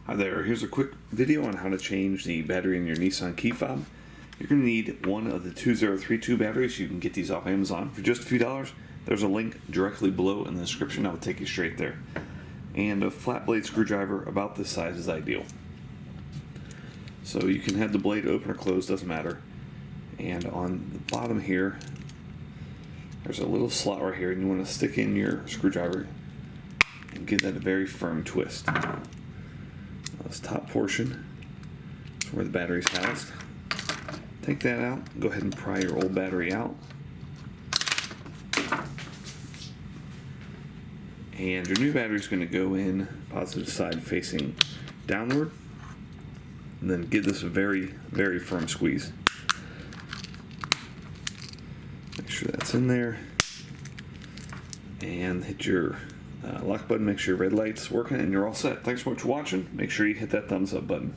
Hi there, here's a quick video on how to change the battery in your Nissan key fob. You're going to need one of the 2032 batteries. You can get these off Amazon for just a few dollars. There's a link directly below in the description. That will take you straight there. And a flat blade screwdriver about this size is ideal. So you can have the blade open or closed, doesn't matter. And on the bottom here, there's a little slot right here, and you want to stick in your screwdriver and give that a very firm twist. This top portion is where the battery's housed. Take that out, go ahead and pry your old battery out. And your new battery is going to go in positive side facing downward. And then give this a very, very firm squeeze. Make sure that's in there. And hit your lock button, make sure your red light's working, and you're all set. Thanks so much for watching. Make sure you hit that thumbs up button.